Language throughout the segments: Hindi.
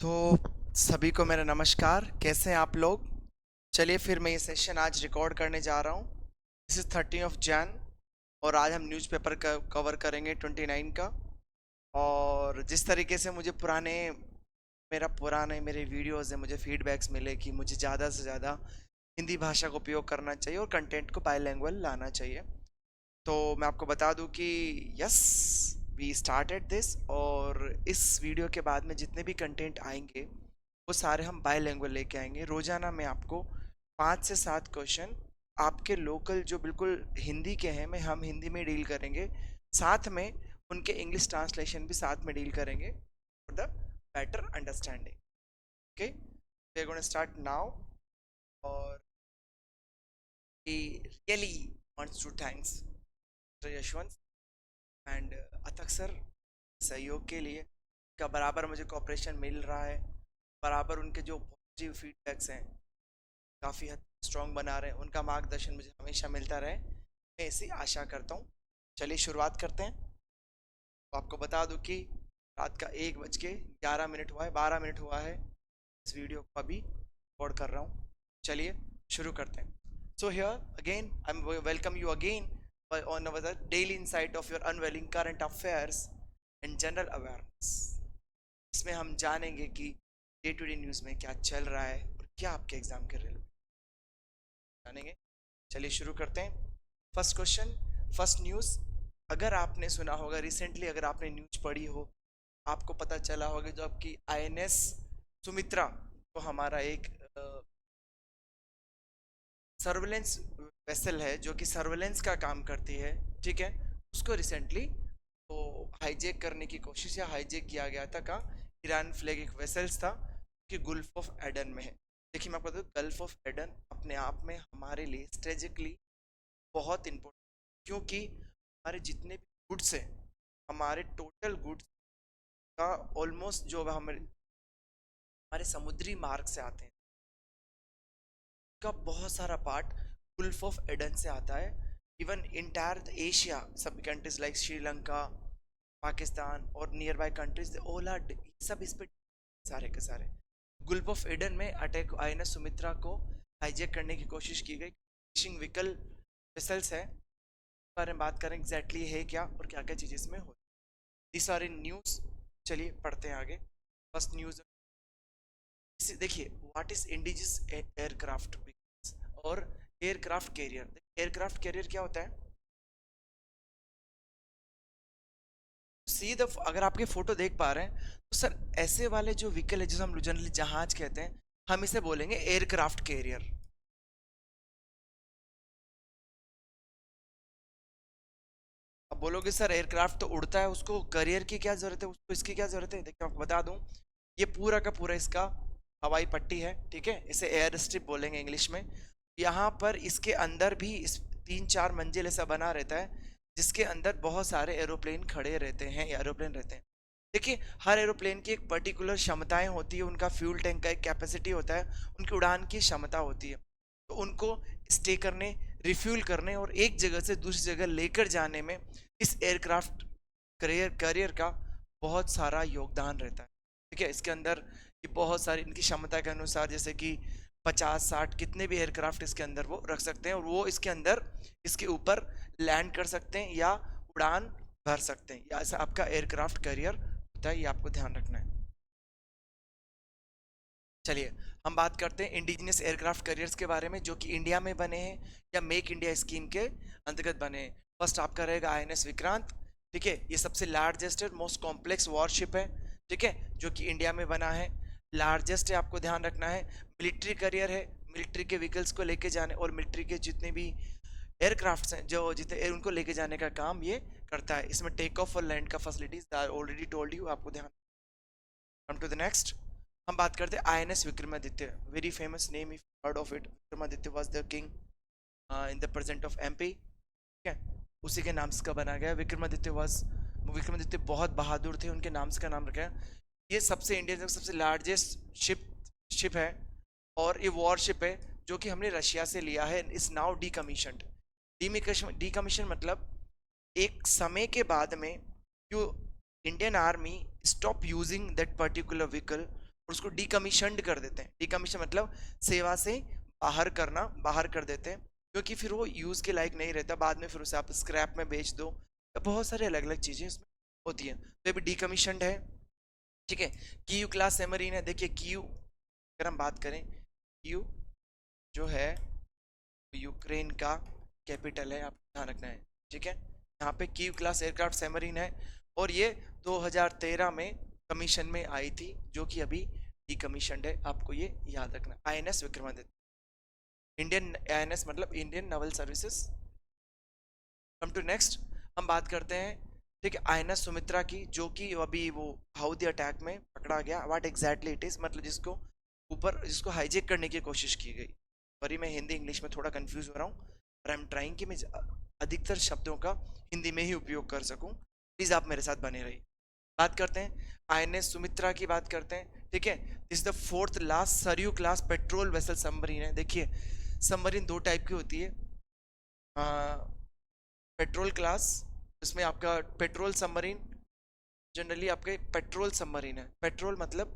तो सभी को मेरा नमस्कार। कैसे हैं आप लोग? चलिए फिर मैं ये सेशन आज रिकॉर्ड करने जा रहा हूँ। दिस इज़ 30 जैन और आज हम न्यूज़पेपर का कवर करेंगे 29 का। और जिस तरीके से मुझे पुराने मेरे वीडियोस हैं, मुझे फीडबैक्स मिले कि मुझे ज़्यादा से ज़्यादा हिंदी भाषा का उपयोग करना चाहिए और कंटेंट को बाईलैंग्वेज लाना चाहिए। तो मैं आपको बता दूं कि यस, वी स्टार्टेड दिस। और इस वीडियो के बाद में जितने भी कंटेंट आएंगे वो सारे हम बाईलैंग्वेज लेके आएंगे। रोजाना मैं आपको 5 से 7 क्वेश्चन आपके लोकल जो बिल्कुल हिंदी के हैं, मैं हम हिंदी में डील करेंगे, साथ में उनके इंग्लिश ट्रांसलेशन भी साथ में डील करेंगे for the better understanding. Okay, we are going to start now. और he really wants to thanks Yashwant and Athak sir सहयोग के लिए। का बराबर मुझे कोऑपरेशन मिल रहा है, बराबर उनके जो पॉजिटिव फीडबैक्स हैं काफ़ी हद स्ट्रॉन्ग बना रहे हैं, उनका मार्गदर्शन मुझे हमेशा मिलता रहे, मैं ऐसी आशा करता हूँ। चलिए शुरुआत करते हैं। तो आपको बता दूं कि रात का 1:11 हुआ है, 12 मिनट हुआ है इस वीडियो को अभी रिकॉर्ड कर रहा हूँ। चलिए शुरू करते हैं। So here again I am welcome you again on our daily insight of your unveiling current affairs and general awareness। इसमें हम जानेंगे कि डे टू डे न्यूज़ में क्या चल रहा है और क्या आपके एग्जाम के रिलेटेड जानेंगे। चलिए शुरू करते हैं। First question, first news. अगर आपने सुना होगा रिसेंटली, अगर आपने न्यूज़ पढ़ी हो, आपको पता चला होगा जो आपकी आईएनएस सुमित्रा, तो हमारा एक सर्वेलेंस वेसल है जो कि सर्वेलेंस का काम करती है, ठीक है, उसको रिसेंटली तो हाईजैक करने की कोशिश या हाईजैक किया गया था। का ईरान फ्लैग एक वेसल्स था कि गुल्फ ऑफ एडन में है। देखिए मैं आपको बता दूं, गल्फ ऑफ एडन अपने आप में हमारे लिए स्ट्रेटेजिकली बहुत इम्पोर्टेंट, क्योंकि हमारे जितने भी गुड्स हैं, हमारे टोटल गुड्स का ऑलमोस्ट जो हमारे समुद्री मार्ग से आते हैं का बहुत सारा पार्ट गुल्फ ऑफ एडन से आता है। इवन इंटायर एशिया, सब कंट्रीज लाइक श्रीलंका, पाकिस्तान और nearby countries all are सब इस पे सारे के सारे गुल्फ ऑफ एडन में अटैक आईएनएस सुमित्रा को हाईजैक करने की कोशिश की गई। फिशिंग व्हीकल वेसल्स है, इस बारे में बात करें एग्जैक्टली है क्या और क्या क्या चीज़ इसमें हो। This are in news. चलिए पढ़ते हैं आगे। फर्स्ट न्यूज़ देखिए, व्हाट इज इंडिजिस एयरक्राफ्ट और एयरक्राफ्ट कैरियर। एयरक्राफ्ट कैरियर क्या होता है? सीधा अगर आपके फोटो देख पा रहे हैं तो सर ऐसे वाले जो व्हीकल है जिसे हम जनरली जहाज कहते हैं, हम इसे बोलेंगे एयरक्राफ्ट कैरियर। अब बोलोगे सर एयरक्राफ्ट तो उड़ता है, उसको कैरियर की क्या जरूरत है, उसको इसकी क्या जरूरत है? देखिए आपको बता दूं, ये पूरा का पूरा इसका हवाई पट्टी है, ठीक है, इसे एयर स्ट्रिप बोलेंगे इंग्लिश में। यहाँ पर इसके अंदर भी इस 3-4 मंजिल ऐसा बना रहता है जिसके अंदर बहुत सारे एरोप्लेन खड़े रहते हैं या एरोप्लेन रहते हैं। देखिए हर एरोप्लेन की एक पर्टिकुलर क्षमताएं होती है, उनका फ्यूल टैंक का एक कैपेसिटी होता है, उनकी उड़ान की क्षमता होती है। तो उनको स्टे करने, रिफ्यूल करने और एक जगह से दूसरी जगह लेकर जाने में इस एयरक्राफ्ट करियर का बहुत सारा योगदान रहता है, ठीक है। इसके अंदर ये बहुत सारी इनकी क्षमता के अनुसार, जैसे कि 50-60 कितने भी एयरक्राफ्ट इसके अंदर वो रख सकते हैं और वो इसके अंदर इसके ऊपर लैंड कर सकते हैं या उड़ान भर सकते हैं, या ऐसा आपका एयरक्राफ्ट कैरियर होता है, ये आपको ध्यान रखना है। चलिए हम बात करते हैं इंडिजिनियस एयरक्राफ्ट कैरियर्स के बारे में जो कि इंडिया में बने हैं या मेक इंडिया स्कीम के अंतर्गत बने हैं। फर्स्ट आपका रहेगा आईएनएस विक्रांत, ठीक है, ये सबसे लार्जेस्ट और मोस्ट कॉम्प्लेक्स वॉरशिप है, ठीक है, जो कि इंडिया में बना है, लार्जेस्ट है, आपको ध्यान रखना है। मिलिट्री कैरियर है, मिलिट्री के व्हीकल्स को लेके जाने और मिलिट्री के जितने भी एयरक्राफ्ट्स हैं जो जितने उनको लेके जाने का काम ये करता है। इसमें टेक ऑफ और लैंड का फैसिलिटीज ऑलरेडी टोल्ड यू, आपको ध्यान। कम टू द नेक्स्ट, हम बात करते हैं INS Vikramaditya, very famous name if heard of it. Vikramaditya was the king in the present of MP, ठीक है, उसी के नाम से का बना गया। विक्रमादित्य बहुत बहादुर थे, उनके नाम से का नाम रखा है। ये सबसे इंडिया का सबसे लार्जेस्ट शिप है और ये वॉरशिप है जो कि हमने रशिया से लिया है। Is now डीकमीशनड। डीकमीशन मतलब एक समय के बाद में जो Indian army stop using that particular vehicle और उसको डीकमीशन्ड कर देते हैं। डीकमीशन मतलब सेवा से बाहर करना, बाहर कर देते हैं, क्योंकि फिर वो यूज के लायक नहीं रहता, बाद में फिर उसे आप स्क्रैप में बेच दो, तो बहुत सारे अलग अलग चीजें इसमें होती हैं। तो ये भी डीकमीशन्ड है, ठीक है। कीयू क्लास सबमरीन है। देखिए कीयू अगर हम बात करें, कीयू जो है यूक्रेन का कैपिटल है, आपको ध्यान रखना है, ठीक है। यहाँ पे कीव क्लास एयरक्राफ्ट सबमरीन है और ये 2013 में कमीशन में आई थी, जो कि अभी डीकमीशन्ड है, आपको ये याद रखना। आईएनएस विक्रमादित्य, इंडियन आईएनएस मतलब Indian naval services. Come to next, हम बात करते हैं, ठीक है, आईएनएस सुमित्रा की, जो कि अभी वो हाउदी अटैक में पकड़ा गया। व्हाट एग्जैक्टली इट इज, मतलब जिसको ऊपर जिसको हाईजेक करने की कोशिश की गई। सॉरी मैं हिंदी इंग्लिश में थोड़ा कंफ्यूज हो रहा हूँ, और आई एम ट्राइंग कि मैं अधिकतर शब्दों का हिंदी में ही उपयोग कर सकूं। प्लीज आप मेरे साथ बने रहिए। बात करते हैं आईएनएस सुमित्रा की, बात करते हैं, ठीक है। This the fourth last Saryu class patrol vessel submarine है। देखिए सबमरीन दो टाइप की होती है, पेट्रोल क्लास, इसमें आपका पेट्रोल सबमरीन, जनरली आपके पेट्रोल सबमरीन है। पेट्रोल मतलब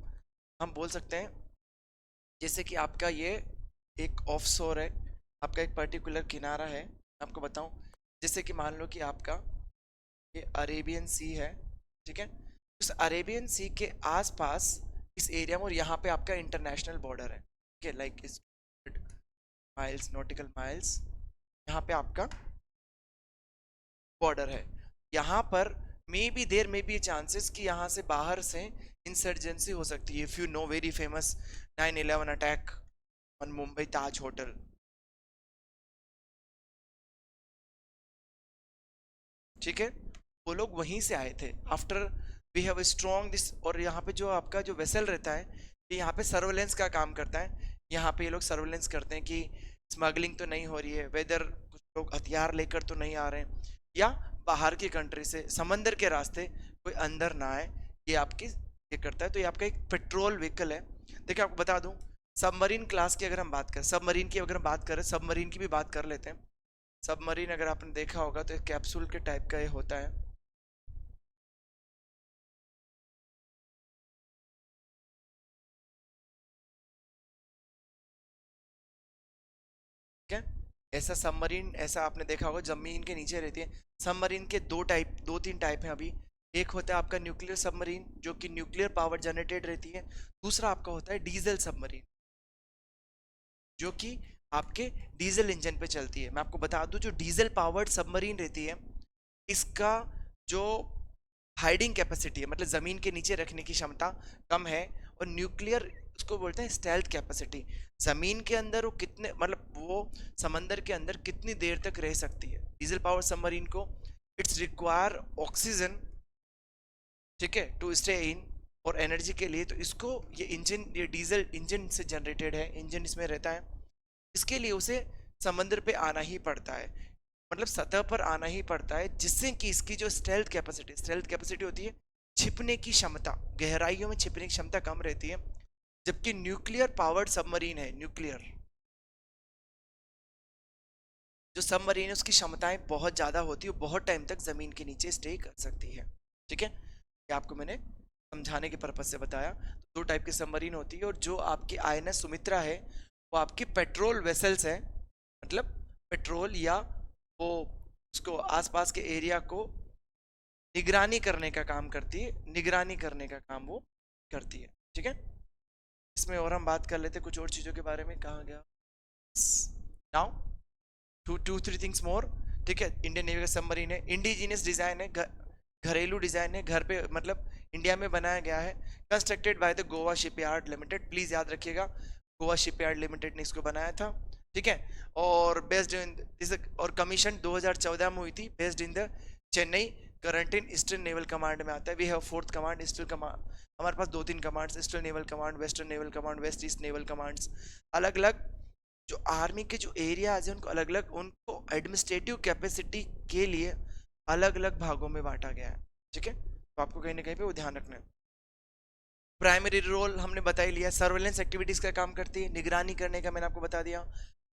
हम बोल सकते हैं जैसे कि आपका ये एक ऑफशोर है, आपका एक पर्टिकुलर किनारा है। आपको बताऊं, जैसे कि मान लो कि आपका ये अरेबियन सी है, ठीक है। उस अरेबियन सी के आसपास इस एरिया में, और यहाँ पे आपका इंटरनेशनल बॉर्डर है, ठीक है, लाइक इस माइल्स, नॉटिकल माइल्स, यहाँ पे आपका बॉर्डर है। यहाँ पर देर मे बी चांसेस कि यहाँ से बाहर से इंसर्जेंसी हो सकती है। If you know very famous 9/11 attack on Mumbai Taj hotel, ठीक है, वो लोग वहीं से आए थे। After we have strong this, और यहाँ पे जो आपका जो वेसल रहता है, ये यहाँ पे सर्वेलेंस का काम करता है। यहाँ पे ये लोग सर्वेलेंस करते हैं कि स्मगलिंग तो नहीं हो रही है, वेदर कुछ लोग हथियार लेकर तो नहीं आ रहे हैं, या बाहर की कंट्री से समंदर के रास्ते कोई अंदर ना आए, ये आपकी ये करता है। तो ये आपका एक पेट्रोल व्हीकल है। देखिए आपको बता दूं, सबमरीन क्लास की अगर हम बात करें, सबमरीन की अगर हम बात करें, सबमरीन की भी बात कर लेते हैं। सबमरीन अगर आपने देखा होगा तो एक कैप्सूल के टाइप का ये होता है, ठीक है। ऐसा सबमरीन, ऐसा आपने देखा होगा जमीन के नीचे रहती है। सबमरीन के दो तीन टाइप हैं अभी। एक होता है आपका न्यूक्लियर सबमरीन, जो कि न्यूक्लियर पावर जनरेटेड रहती है। दूसरा आपका होता है डीजल सबमरीन, जो कि आपके डीजल इंजन पे चलती है। मैं आपको बता दूं, जो डीजल पावर्ड सबमरीन रहती है, इसका जो हाइडिंग कैपेसिटी है, मतलब जमीन के नीचे रखने की क्षमता कम है, और न्यूक्लियर उसको बोलते हैं स्टेल्थ कैपेसिटी। जमीन के अंदर वो कितने, मतलब वो समंदर के अंदर कितनी देर तक रह सकती है। डीजल पावर सबमरीन को इट्स रिक्वायर ऑक्सीजन, ठीक है, टू स्टे इन, और एनर्जी के लिए। तो इसको ये इंजन, ये डीजल इंजन से जनरेटेड है, इंजन इसमें रहता है। इसके लिए उसे समंदर पे आना ही पड़ता है, मतलब सतह पर आना ही पड़ता है, जिससे कि इसकी जो स्टेल्थ कैपेसिटी होती है, छिपने की क्षमता, गहराइयों में छिपने की क्षमता कम रहती है। जबकि न्यूक्लियर पावर्ड सबमरीन है, न्यूक्लियर जो सबमरीन है, उसकी क्षमताएं बहुत ज़्यादा होती है, बहुत टाइम तक ज़मीन के नीचे स्टे कर सकती है, ठीक है। ये आपको मैंने समझाने के पर्पज से बताया। दो टाइप की सबमरीन होती है, और जो आपकी आईएनएस सुमित्रा है वो आपकी पेट्रोल वेसल्स है, मतलब पेट्रोल या वो उसको आसपास के एरिया को निगरानी करने का काम करती है, निगरानी करने का काम वो करती है, ठीक है। इसमें और हम बात कर लेते कुछ और चीज़ों के बारे में। कहाँ गया now, two three things more, ठीक है। इंडियन नेवी का सबमरीन है, इंडिजीनियस डिजाइन है, घरेलू डिजाइन है, घर पे मतलब इंडिया में बनाया गया है। Constructed by the Goa shipyard limited, please याद रखिएगा, गोवा शिपयार्ड लिमिटेड ने इसको बनाया था, ठीक है। और बेस्ड इन, और कमीशन 2014 में हुई थी, based in the Chennai, current in eastern naval command में आता है। We have fourth command eastern command, हमारे पास दो तीन commands, eastern naval command, western naval command, west east naval commands. अलग अलग जो आर्मी के जो एरियाज हैं, उनको अलग अलग, उनको एडमिनिस्ट्रेटिव कैपेसिटी के लिए अलग अलग भागों में बांटा गया है, ठीक है। तो आपको कहीं ना कहीं पे वो ध्यान रखना है। प्राइमरी रोल हमने बता ही लिया, सर्वेलेंस एक्टिविटीज का काम करती है, निगरानी करने का मैंने आपको बता दिया।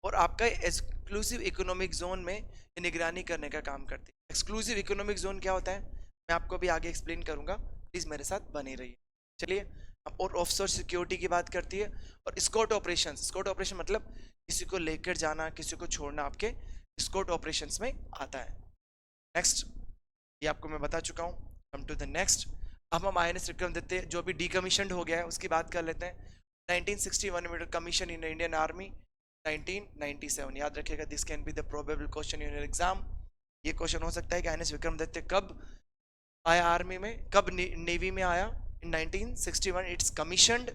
और आपका एक्सक्लूसिव इकोनॉमिक जोन में ये निगरानी करने का काम करती है। एक्सक्लूसिव इकोनॉमिक जोन क्या होता है, मैं आपको भी आगे एक्सप्लेन करूंगा, प्लीज मेरे साथ बने रहिए। चलिए और ऑफशोर सिक्योरिटी की बात करती है, और स्कॉट ऑपरेशंस, स्कॉट ऑपरेशन मतलब किसी को लेकर जाना, किसी को छोड़ना, आपके स्कॉट ऑपरेशंस में आता है। नेक्स्ट, ये आपको मैं बता चुका हूँ। कम टू द नेक्स्ट, अब हम INS विक्रमादित्य जो भी डिकमीशनड हो गया है उसकी बात कर लेते हैं। 1961 में कमीशन इन इंडियन आर्मी। 1997 याद रखिएगा, this can be the probable question in your exam. ये क्वेश्चन हो सकता है कि INS विक्रमादित्य कब आया आर्मी में, कब नेवी में आया। इन 1961 इट्स कमीशनड,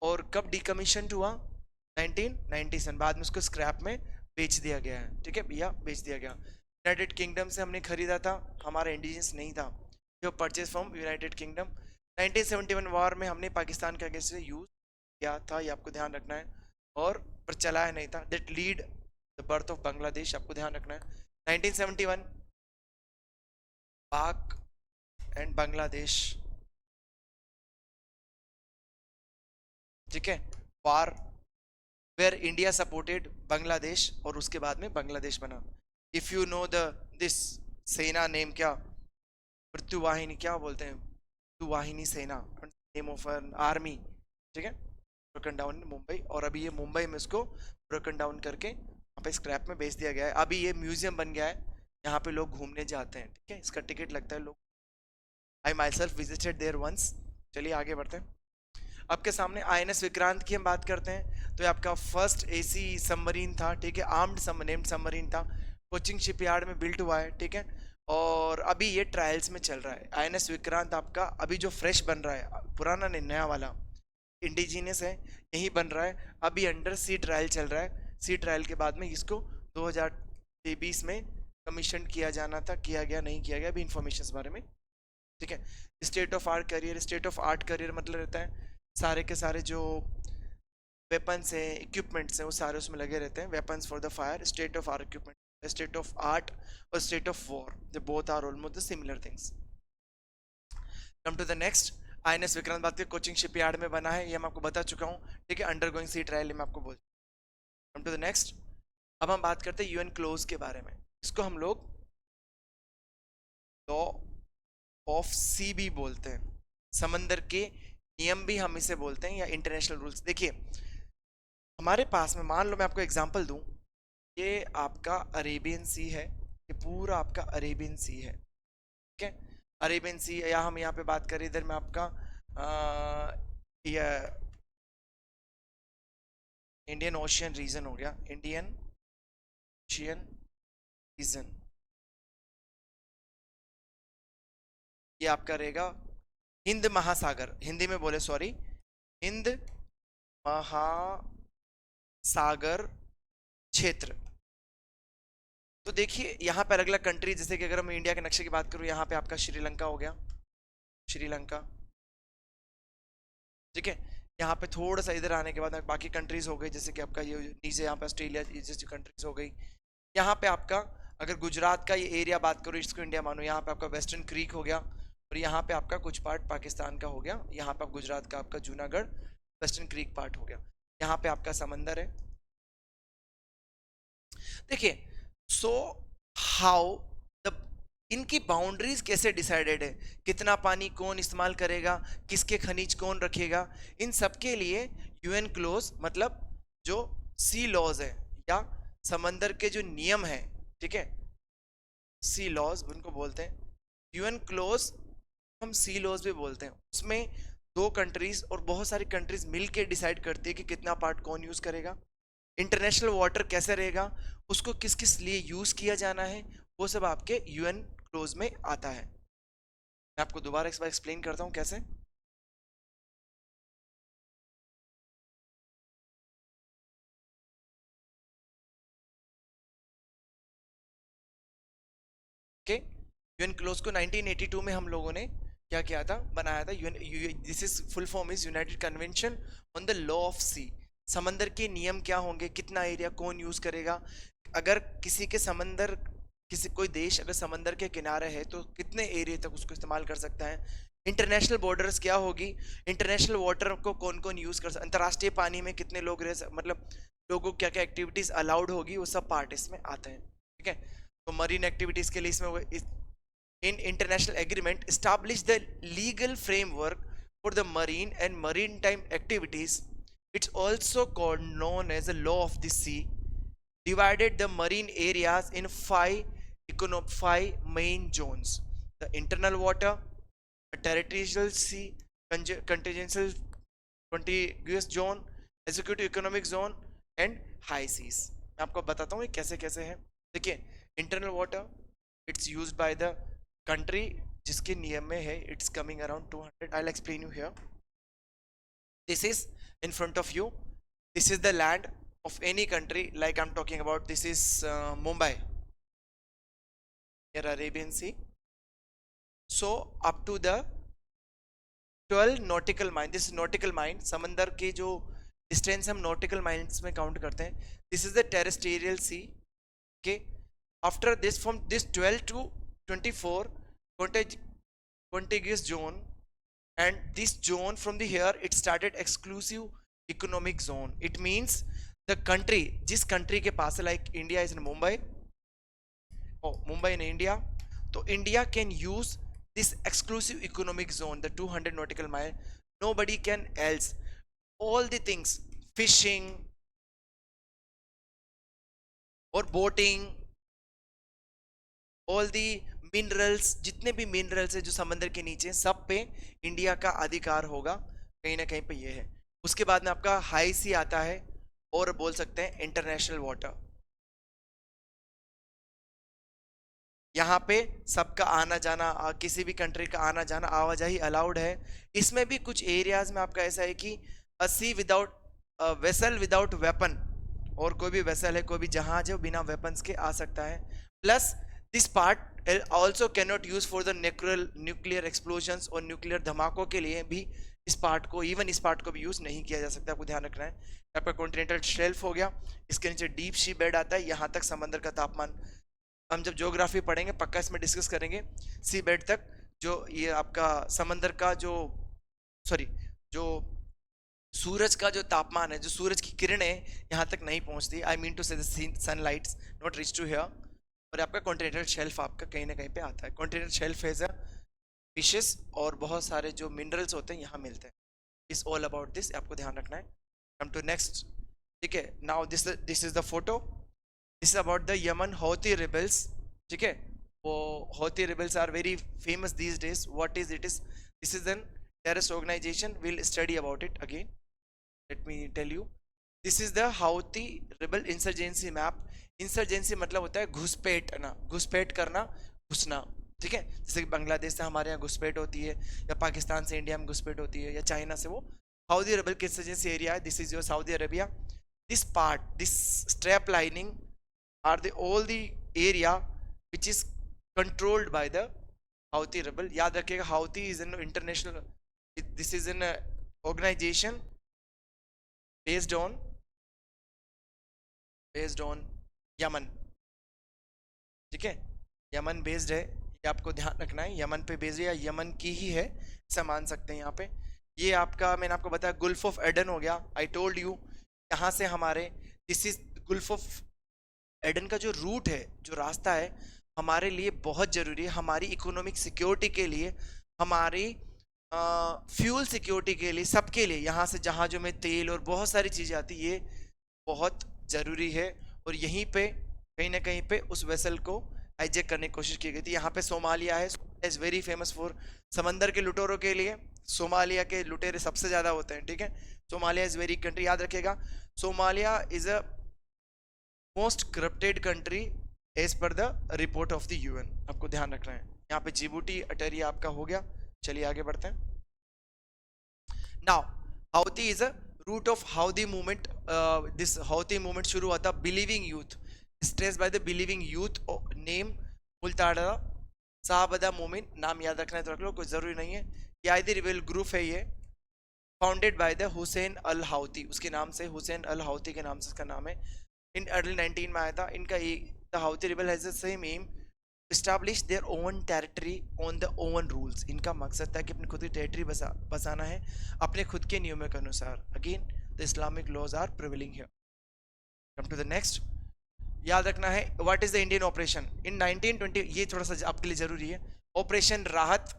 और कब डिकमीशनड हुआ 1997, बाद में उसको स्क्रैप में बेच दिया गया है। ठीक है भैया, बेच दिया गया। यूनाइटेड किंगडम से हमने खरीदा था, हमारा इंडिजियस नहीं था, जो purchase from United kingdom. 1971 war में हमने पाकिस्तान के अगेंस्ट से यूज किया था, ये आपको ध्यान रखना है, और पर चलाया नहीं था। That lead the birth of Bangladesh, आपको ध्यान रखना है। 1971 पाक एंड बांग्लादेश, ठीक है, वार वेयर इंडिया सपोर्टेड बांग्लादेश, और उसके बाद में बांग्लादेश बना। If you know the this सेना नेम, क्या मृत्युवाहिनी, क्या बोलते हैं, मृत्युवाहिनी सेना, नेम ऑफ एन आर्मी, ठीक है, ब्रोकन डाउन इन मुंबई, और अभी ये मुंबई में इसको ब्रोकन डाउन करके वहाँ पे स्क्रैप में बेच दिया गया है। अभी ये म्यूजियम बन गया है, यहाँ पे लोग घूमने जाते हैं, ठीक है, इसका टिकट लगता है। लोग, I myself visited there once. चलिए आगे बढ़ते हैं। आपके सामने INS विक्रांत की हम बात करते हैं, तो ये आपका फर्स्ट AC सबमरीन था, ठीक है, आर्म्ड नेम्ड सबमरीन था, कोचिंग शिपयार्ड में बिल्ट हुआ है, ठीक है, और अभी ये ट्रायल्स में चल रहा है। INS विक्रांत आपका अभी जो फ्रेश बन रहा है, पुराना नहीं, नया वाला इंडिजीनियस है, यही बन रहा है, अभी अंडर सी ट्रायल चल रहा है। सी ट्रायल के बाद में इसको 2023 में कमीशन किया जाना था, किया गया नहीं किया गया, अभी इंफॉर्मेशन इस बारे में, ठीक है। State of art career, state of art career मतलब रहता है सारे के सारे जो वेपन्स हैं, इक्विपमेंट्स हैं, वो सारे उसमें लगे रहते हैं, weapons for the fire. State of art equipment, state of art और state of war, the both are almost the similar things. Come to the next, INS Vikrant बात कोचिंग शिपयार्ड में बना है, ये मैं आपको बता चुका हूँ, ठीक है, अंडरगोइंग सी ट्रायल मैं आपको बोल। कम टू द नेक्स्ट, अब हम बात करते हैं UN क्लोज के बारे में। इसको हम लोग लॉ ऑफ सी भी बोलते हैं, समंदर के नियम भी हम इसे बोलते हैं, या इंटरनेशनल रूल्स। देखिए हमारे पास में, मान लो मैं आपको एग्जांपल दूं, ये आपका अरेबियन सी है, ये पूरा आपका अरेबियन सी है, ठीक है, अरेबियन सी, या हम यहाँ पे बात करें इधर में आपका ये इंडियन ओशियन रीजन हो गया, इंडियन ओशियन रीजन, ये आपका रहेगा हिंद महासागर, हिंदी में बोले सॉरी, हिंद महासागर क्षेत्र। तो देखिए यहाँ पे अलग अलग कंट्री, जैसे कि अगर हम इंडिया के नक्शे की बात करूँ, यहाँ पे आपका श्रीलंका हो गया, श्रीलंका, ठीक है, यहाँ पे थोड़ा सा इधर आने के बाद बाकी कंट्रीज हो गई, जैसे कि आपका ये नीचे यहाँ पे ऑस्ट्रेलिया जैसी कंट्रीज हो गई। यहाँ पे आपका अगर गुजरात का ये एरिया बात करूँ, इसको इंडिया मानो, यहाँ पे आपका वेस्टर्न क्रीक हो गया, और यहाँ पे आपका कुछ पार्ट पाकिस्तान का हो गया, यहाँ पे गुजरात का आपका जूनागढ़ वेस्टर्न क्रीक पार्ट हो गया, यहाँ पे आपका समंदर है। देखिए सो हाउ द, इनकी बाउंड्रीज कैसे डिसाइडेड है, कितना पानी कौन इस्तेमाल करेगा, किसके खनिज कौन रखेगा, इन सब के लिए UN क्लोज मतलब जो सी लॉज है, या समंदर के जो नियम है, ठीक है, सी लॉज उनको बोलते हैं। UN क्लोज हम सी लॉज भी बोलते हैं, उसमें दो कंट्रीज और बहुत सारी कंट्रीज मिलके डिसाइड करती है कि कितना पार्ट कौन यूज करेगा, इंटरनेशनल वाटर कैसे रहेगा, उसको किस किस लिए यूज किया जाना है, वो सब आपके UN क्लोज में आता है। मैं आपको दोबारा एक बार एक्सप्लेन करता हूं कैसे। ओके, UN क्लोज को 1982 में हम लोगों ने क्या किया था, बनाया था। This is full form is united convention on the law of sea. समंदर के नियम क्या होंगे, कितना एरिया कौन यूज करेगा, अगर किसी के समंदर, किसी कोई देश अगर समंदर के किनारे है तो कितने एरिया तक उसको इस्तेमाल कर सकता है, इंटरनेशनल बॉर्डर्स क्या होगी, इंटरनेशनल वाटर को कौन कौन यूज कर सकता, अंतर्राष्ट्रीय पानी में कितने लोग रह मतलब लोगों को क्या क्या एक्टिविटीज अलाउड होगी, वो सब पार्ट इसमें आते हैं, ठीक है। तो मरीन एक्टिविटीज के लिए इसमें in international agreement establish the legal framework for the marine and maritime activities. It's also called known as the law of the sea, divided the marine areas in five main zones: the internal water, a territorial sea, continental contiguous zone, executive economic zone and high seas. मैं आपको बताता हूँ ये कैसे कैसे है. देखिए, internal water it's used by the country जिसके नियम में है. It's coming around 200. I will explain you here. This is in front of you. This is the land of any country, like I'm talking about. This is Mumbai, here Arabian Sea. So up to the 12 nautical mile. This is nautical mile. समंदर के जो डिस्टेंस हम nautical miles में काउंट करते हैं. This is the terrestrial sea. Okay. After this, from this 12 to 24 contiguous zone, and this zone from the here it started exclusive economic zone. It means the country, जिस country के पास है, like India is in Mumbai, Mumbai in India, तो India can use this exclusive economic zone, the 200 nautical mile. Nobody can else. All the things, fishing or boating, all the minerals, जितने भी मिनरल्स है जो समंदर के नीचे, सब पे इंडिया का अधिकार होगा. कहीं ना कहीं पे ये है. उसके बाद में आपका हाई सी आता है, और बोल सकते हैं इंटरनेशनल वाटर. यहाँ पे सबका आना जाना, किसी भी कंट्री का आना जाना, आवाजाही अलाउड है. इसमें भी कुछ एरियाज में आपका ऐसा है कि सी विदाउट वेसल विदाउट वेपन, और कोई भी वेसल है, कोई भी जहाज है, बिना वेपन्स के आ सकता है. Plus this part also cannot use for the nuclear explosions और न्यूक्लियर धमाकों के लिए भी इस पार्ट को, इवन इस पार्ट को भी यूज नहीं किया जा सकता. आपको ध्यान रखना है. आपका कॉन्टिनेंटल शेल्फ हो गया, इसके नीचे डीप सी बेड आता है. यहाँ तक समंदर का तापमान, हम जब ज्योग्राफी पढ़ेंगे पक्का इसमें डिस्कस करेंगे. सी बेड तक जो ये आपका समंदर का जो सूरज का जो तापमान है, जो सूरज की किरणें यहाँ तक नहीं पहुँचती. I mean to say sunlights not reach to here. और आपका कॉन्टिनेंटल शेल्फ आपका कहीं ना कहीं पे आता है. Continental shelf as a fishes और बहुत सारे जो मिनरल्स होते हैं यहाँ मिलते हैं. इज ऑल अबाउट दिस, आपको ध्यान रखना है. Come to next. ठीक है, now this is the photo. This is about the Yemen Houthi rebels. ठीक है, वो Houthi rebels are very famous these days. What is it is? This is an terrorist organization. Will study about it again. Let me tell you. This is the Houthi rebel insurgency map. Insurgency मतलब होता है घुसपैठना, घुसपैठ करना, घुसना. ठीक है, जैसे कि बांग्लादेश से हमारे यहाँ घुसपैठ होती है, या पाकिस्तान से इंडिया में घुसपैठ होती है, या चाइना से. वो हाउदी अरब के इंसर्जेंसी एरिया है. This is your Saudi Arabia. This part, this strap lining are the all the area which is controlled by the Houthi rebel. याद रखिएगा, Houthi is an international, this is an organisation based on Yemen. ठीक है, यमन बेस्ड है, ये आपको ध्यान रखना है. यमन पे बेस्ड है या यमन की ही है, ऐसा मान सकते हैं. यहाँ पे ये आपका, मैंने आपको बताया गुल्फ ऑफ एडन हो गया. आई टोल्ड यू, यहाँ से हमारे, this is Gulf of Aiden का जो रूट है, जो रास्ता है, हमारे लिए बहुत ज़रूरी है. हमारी इकोनॉमिक सिक्योरिटी के लिए, हमारी फ्यूल सिक्योरिटी के लिए, सबके लिए. यहाँ से जहाज़ों में तेल और बहुत सारी चीज़ें आती, ये बहुत ज़रूरी है. और यहीं पे कहीं ना कहीं पे उस वेसल को हाईजैक करने की कोशिश की गई थी. यहाँ पे सोमालिया है. इज़ वेरी फेमस फॉर समंदर के लुटेरों के लिए. सोमालिया के लुटेरे सबसे ज़्यादा होते हैं. ठीक है, सोमालिया इज़ वेरी कंट्री. याद रखिएगा, Somalia is a most corrupted country as per the report of the UN. आपको ध्यान रखना है. यहाँ पे जिबूटी अटेरिया आपका हो गया. चलिए आगे बढ़ते हैं. Now Houthi is a root of Houthi movement. This Houthi movement शुरू हुआ था believing youth, stress by the believing youth. Name मुल्ताड़ा साहबदा मोमिन. नाम याद रखना है तो रख लो, कोई ज़रूरी नहीं है. यादी रिबेल ग्रुप है ये, फाउंडेड बाय द हुसैन अल हाउती. उसके नाम से, हुसैन अल हाउती के नाम से इसका नाम है. इन अर्ली 19 में आया था. इनका the Houthi rebel has the same aim, establish their own territory on the own rules. इनका मकसद था कि अपनी खुद की टेरिटरी बसाना है अपने खुद के नियमों के अनुसार. Again the Islamic laws are prevailing here. Come to the next. याद रखना है, what is the Indian operation in 1920. ये थोड़ा सा आपके लिए जरूरी है. ऑपरेशन राहत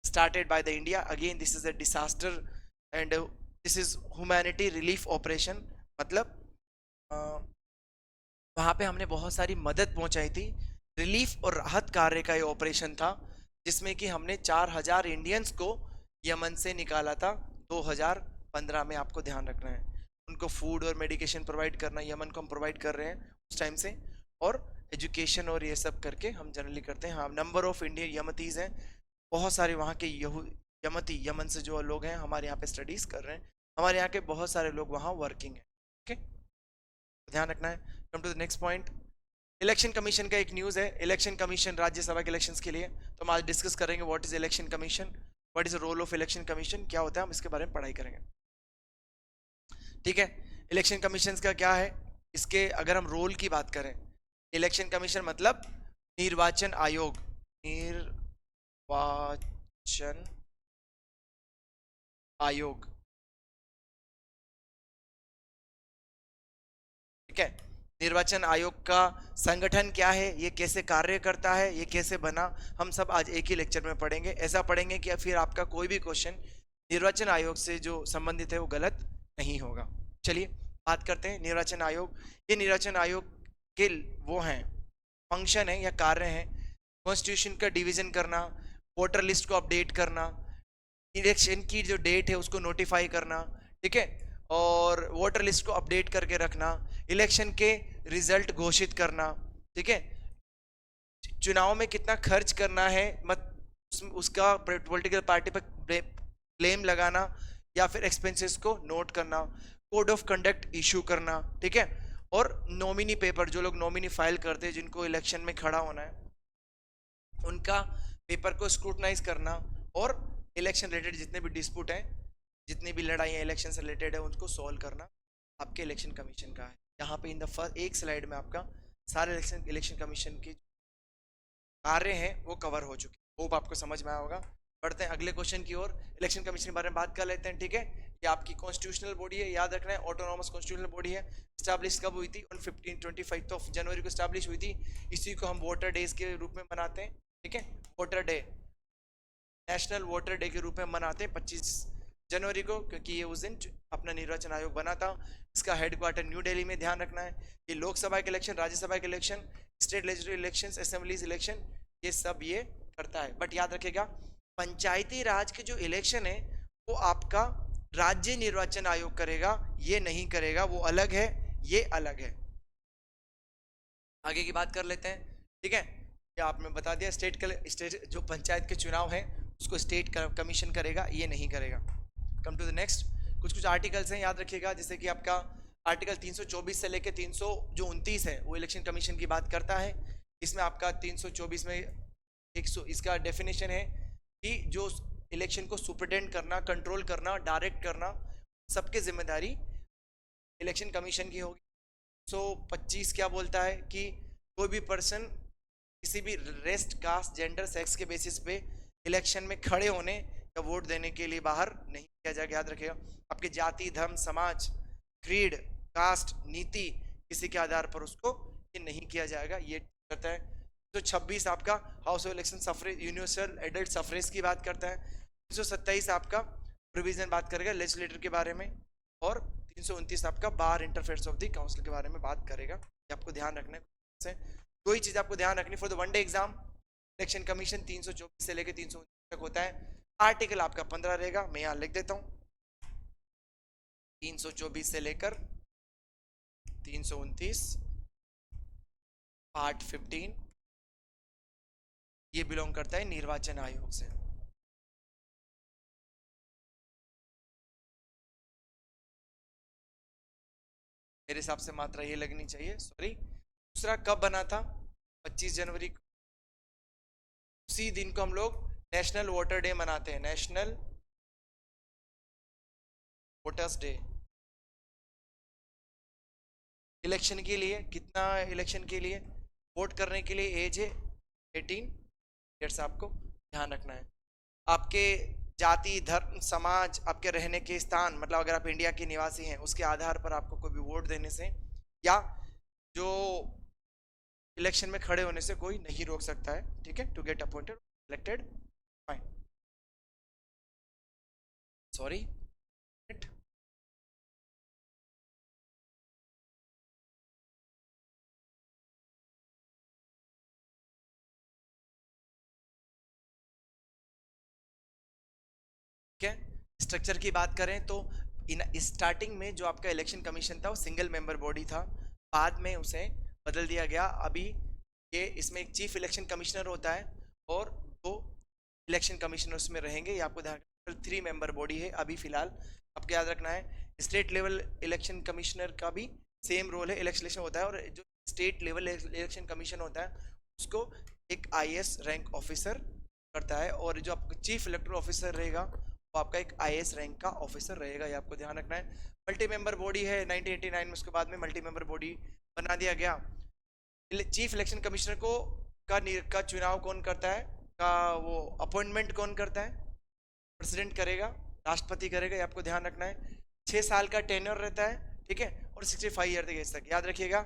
started by the India. Again, this is a disaster and this is humanity relief operation. मतलब वहां पे हमने बहुत सारी मदद पहुंचाई थी। रिलीफ और राहत कार्य का ये ऑपरेशन था, जिसमें कि हमने 4000 इंडियंस को यमन से निकाला था 2015 में। आपको ध्यान रखना है, उनको फूड और मेडिकेशन प्रोवाइड करना, यमन को हम प्रोवाइड कर रहे हैं उस टाइम से, और एजुकेशन और ये सब करके हम जनरली करते हैं। हाँ, नंबर ऑफ इंडियन यमतीज हैं, बहुत सारे वहाँ के यमती, यमन से जो लोग हैं हमारे यहाँ पे स्टडीज कर रहे हैं, हमारे यहाँ के बहुत सारे लोग वहाँ वर्किंग है। ओके, ध्यान रखना है। Come to the next point, Election Commission का एक न्यूज़ है। इलेक्शन कमीशन राज्यसभा के इलेक्शंस के लिए, तो हम आज डिस्कस करेंगे what is Election Commission, what is the role of Election Commission, क्या होता है, हम इसके बारे में पढ़ाई करेंगे। ठीक है, इलेक्शन कमीशन का क्या है, इसके अगर हम रोल की बात करें, इलेक्शन कमीशन मतलब निर्वाचन आयोग, निर्वाचन आयोग। ठीक है, निर्वाचन आयोग का संगठन क्या है, ये कैसे कार्य करता है, ये कैसे बना, हम सब आज एक ही लेक्चर में पढ़ेंगे। ऐसा पढ़ेंगे कि फिर आपका कोई भी क्वेश्चन निर्वाचन आयोग से जो संबंधित है वो गलत नहीं होगा। चलिए बात करते हैं निर्वाचन आयोग। ये निर्वाचन आयोग के वो हैं, फंक्शन है या कार्य है, कॉन्स्टिट्यूशन का डिवीजन करना, वोटर लिस्ट को अपडेट करना, इलेक्शन की जो डेट है उसको नोटिफाई करना, ठीक है, और वोटर लिस्ट को अपडेट करके रखना, इलेक्शन के रिजल्ट घोषित करना, ठीक है, चुनाव में कितना खर्च करना है, उसका पॉलिटिकल पार्टी पर ब्लेम लगाना या फिर एक्सपेंसेस को नोट करना, कोड ऑफ कंडक्ट इशू करना, ठीक है, और नॉमिनी पेपर, जो लोग नॉमिनी फाइल करते हैं जिनको इलेक्शन में खड़ा होना है, उनका पेपर को स्क्रूटनाइज करना, और इलेक्शन रिलेटेड जितने भी डिस्प्यूट हैं, जितनी भी लड़ाइयाँ इलेक्शन से रिलेटेड है, उनको सॉल्व करना आपके इलेक्शन कमीशन का है। यहाँ पे इन द फर्स्ट एक स्लाइड में आपका सारे इलेक्शन कमीशन के कार्य हैं वो कवर हो चुके हैं। होप आपको समझ में आया होगा। बढ़ते हैं अगले क्वेश्चन की ओर। इलेक्शन कमीशन के बारे में बात कर लेते हैं। ठीक है, ये आपकी कॉन्स्टिट्यूशनल बॉडी है, याद रखना है, ऑटोनॉमस कॉन्स्टिट्यूशनल बॉडी है। स्टैब्लिश कब हुई थी? ऑन 25 ऑफ जनवरी को स्टैब्लिश हुई थी। इसी को हम वोटर डेज के रूप में मनाते हैं। ठीक है, voter day, national voter day के रूप में मनाते हैं 25 जनवरी को, क्योंकि ये उस दिन अपना निर्वाचन आयोग बना था। इसका हेडक्वार्टर न्यू दिल्ली में। ध्यान रखना है, ये लोकसभा के इलेक्शन, राज्यसभा के election, state legislative election, assemblies election, ये सब ये करता है। बट याद रखेगा, पंचायती राज के जो इलेक्शन है वो आपका राज्य निर्वाचन आयोग करेगा, ये नहीं करेगा, वो अलग है, ये अलग है। आगे की बात कर लेते हैं। ठीक है, ये आपने बता दिया, स्टेट जो पंचायत के चुनाव है उसको स्टेट कमीशन करेगा, ये नहीं करेगा। कम टू द नेक्स्ट, कुछ कुछ आर्टिकल्स हैं, याद रखिएगा, जैसे कि आपका आर्टिकल 324 से लेकर 329 है, वो इलेक्शन कमीशन की बात करता है। इसमें आपका 324 में इसका डेफिनेशन है कि जो इलेक्शन को सुपरटेंड करना, कंट्रोल करना, डायरेक्ट करना, सबके जिम्मेदारी इलेक्शन कमीशन की होगी। 125 क्या बोलता है कि कोई भी पर्सन किसी भी रेस्ट, कास्ट, जेंडर, सेक्स के बेसिस पे इलेक्शन में खड़े होने या वोट देने के लिए बाहर नहीं किया जाएगा। याद रखिएगा, आपके जाति, धर्म, समाज, क्रीड, कास्ट, नीति, किसी के आधार पर उसको ये नहीं किया जाएगा, ये करता है। तो 26 आपका house of election suffrage, universal adult suffrage की बात करता है। 327 आपका प्रोविजन बात करेगा लेजिस्लेटर के बारे में, और 329 आपका बार इंटरफेरेंस ऑफ द काउंसिल के बारे में बात करेगा। ये आपको ध्यान रखना है। कोई चीज आपको ध्यान रखनी for the one day exam, election commission 324 से लेकर 329 तक होता है। आर्टिकल आपका 15 रहेगा, मैं यहाँ लिख देता हूँ, 324 से लेकर 329 पार्ट 15 ये बिलोंग करता है निर्वाचन आयोग से। मेरे हिसाब से मात्रा ये लगनी चाहिए, सॉरी। दूसरा कब बना था? 25 जनवरी को। उसी दिन को हम लोग नेशनल वोटर डे मनाते हैं, नेशनल वोटर्स डे। इलेक्शन के लिए कितना, इलेक्शन के लिए वोट करने के लिए एज है 18 ईयर्स, आपको ध्यान रखना है। आपके जाति, धर्म, समाज, आपके रहने के स्थान, मतलब अगर आप इंडिया के निवासी हैं उसके आधार पर आपको कोई भी वोट देने से या जो इलेक्शन में खड़े होने से कोई नहीं रोक सकता है। ठीक है, to get appointed elected, fine. Sorry, structure की बात करें तो इन स्टार्टिंग में जो आपका इलेक्शन कमीशन था वो सिंगल मेंबर बॉडी था, बाद में उसे बदल दिया गया। अभी ये इसमें एक चीफ इलेक्शन कमिश्नर होता है और दो इलेक्शन कमिश्नर उसमें रहेंगे। ये आपको ध्यान, 3 मेंबर बॉडी है अभी फिलहाल, आपको याद रखना है। स्टेट लेवल इलेक्शन कमिश्नर का भी सेम रोल है, इलेक्शन होता है, और जो स्टेट लेवल इलेक्शन कमीशन होता है उसको एक आईएएस रैंक ऑफिसर करता है, और जो आपका चीफ इलेक्टोरल ऑफिसर रहेगा वो आपका एक आईएएस रैंक का ऑफिसर रहेगा। ये आपको ध्यान रखना है। मल्टी मेंबर बॉडी है 1989 में, उसके बाद में मल्टी मेंबर बॉडी बना दिया गया। चीफ इलेक्शन कमिश्नर को का चुनाव कौन करता है, का वो अपॉइंटमेंट कौन करता है, प्रेसिडेंट करेगा, राष्ट्रपति करेगा। ये आपको ध्यान रखना है। 6 साल का टेन्योर रहता है, ठीक है, और 65 ईयर तक याद रखिएगा।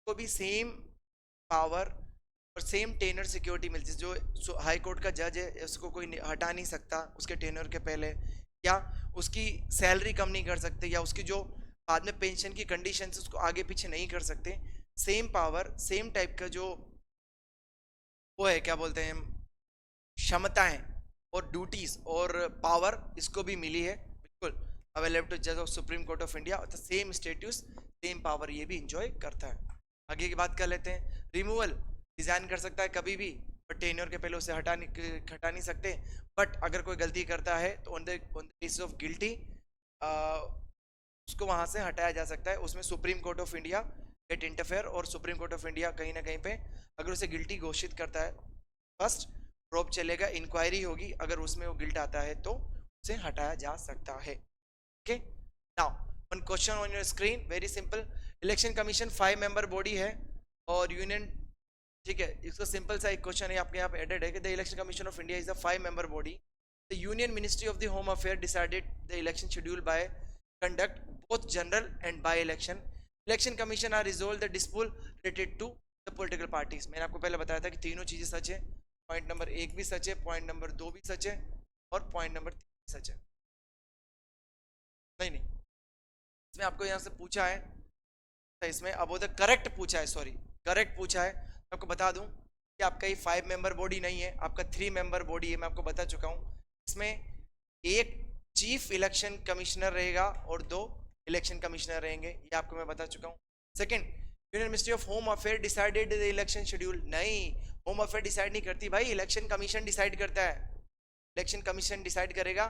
को भी सेम पावर और सेम टेन्योर सिक्योरिटी मिलती है। जो हाई कोर्ट का जज है उसको कोई हटा नहीं सकता उसके टेन्योर के पहले, या उसकी सैलरी कम नहीं कर सकते, या उसकी जो बाद में पेंशन की कंडीशन उसको आगे पीछे नहीं कर सकते। सेम पावर, सेम टाइप का जो वो है, क्या बोलते हैं, क्षमताएं और ड्यूटीज और पावर इसको भी मिली है, बिल्कुल अवेलेबल टू जज of supreme Court of India. तो सेम स्टेटस सेम पावर ये भी इंजॉय करता है। आगे की बात कर लेते हैं। रिमूवल डिजाइन कर सकता है कभी भी, बट टेन्योर के पहले उसे हटा नहीं सकते। बट अगर कोई गलती करता है तो on the basis of guilty उसको वहां से हटाया जा सकता है। उसमें Supreme Court of India get interfere, और सुप्रीम कोर्ट ऑफ इंडिया कहीं ना कहीं पे अगर उसे गिल्टी घोषित करता है, फर्स्ट प्रोब चलेगा, इंक्वायरी होगी, अगर उसमें वो गिल्ट आता है तो उसे हटाया जा सकता है। Okay, now one question on your screen, very simple. Election commission 5 member body है और यूनियन, ठीक है, इसका सिंपल सा एक क्वेश्चन है आपके यहाँ पे एडेड है कि the Election Commission of India is a 5 member body. The Union Ministry of the Home Affair decided the election schedule by conduct both general and by election. Election Commission are resolve the dispute related to the political parties. मैंने आपको पहले बताया था कि तीनों चीजें सच है, पॉइंट नंबर 1 भी सच है, पॉइंट नंबर 2 भी सच है, और पॉइंट नंबर 3 भी सच है। नहीं नहीं, इसमें आपको यहाँ से पूछा है, इसमें अब द करेक्ट पूछा है, सॉरी करेक्ट पूछा है। मैं आपको बता दूं कि आपका ये 5 मेंबर बॉडी नहीं है, आपका 3 मेंबर बॉडी है, मैं आपको बता चुका हूँ। इसमें एक चीफ इलेक्शन कमिश्नर रहेगा और 2 इलेक्शन कमिश्नर रहेंगे, ये आपको मैं बता चुका हूँ। Second, union Ministry of home Affair decided the election schedule. नहीं, होम अफेयर डिसाइड नहीं करती भाई, इलेक्शन कमीशन डिसाइड करता है। इलेक्शन कमीशन डिसाइड करेगा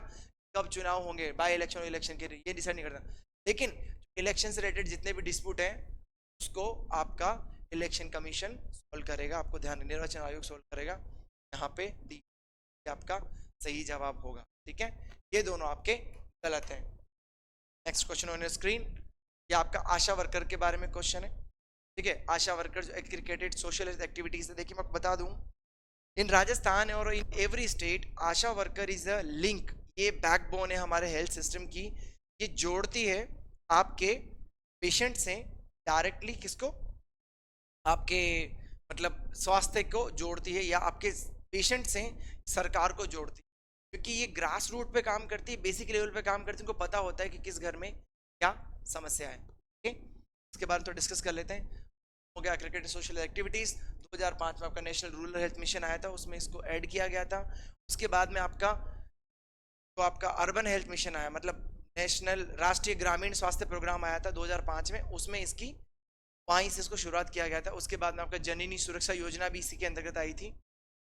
कब चुनाव होंगे, बाय इलेक्शन और इलेक्शन के, ये डिसाइड नहीं करता। लेकिन इलेक्शन से रिलेटेड जितने भी डिस्प्यूट हैं उसको आपका इलेक्शन कमीशन सॉल्व करेगा। आपको ध्यान, निर्वाचन आयोग सॉल्व करेगा। यहाँ पे डी आपका सही जवाब होगा, ठीक है। ये दोनों आपके गलत हैं। Next question on your screen, ये आपका आशा वर्कर के बारे में क्वेश्चन है, ठीक है। आशा वर्कर जो क्रिकेटेड सोशल एक्टिविटीज है, देखिए मैं आपको बता दूं, इन राजस्थान और in every state Asha worker is a link, ये बैकबोन है हमारे हेल्थ सिस्टम की। ये जोड़ती है आपके पेशेंट से डायरेक्टली, किसको, आपके मतलब स्वास्थ्य को जोड़ती है, या आपके पेशेंट से सरकार को जोड़ती है, क्योंकि ये ग्रास रूट पे काम करती है, बेसिक लेवल पे काम करती है, उनको पता होता है कि किस घर में क्या समस्या है। ठीक है, इसके बारे में तो डिस्कस कर लेते हैं। हो गया क्रिकेट सोशल एक्टिविटीज़। 2005 में आपका नेशनल रूरल हेल्थ मिशन आया था, उसमें इसको ऐड किया गया था। उसके बाद में आपका तो आपका अर्बन हेल्थ मिशन आया, मतलब नेशनल राष्ट्रीय ग्रामीण स्वास्थ्य प्रोग्राम आया था 2005 में, उसमें इसकी वहीं से इसको शुरुआत किया गया था। उसके बाद में आपका जननी सुरक्षा योजना भी इसी के अंतर्गत आई थी।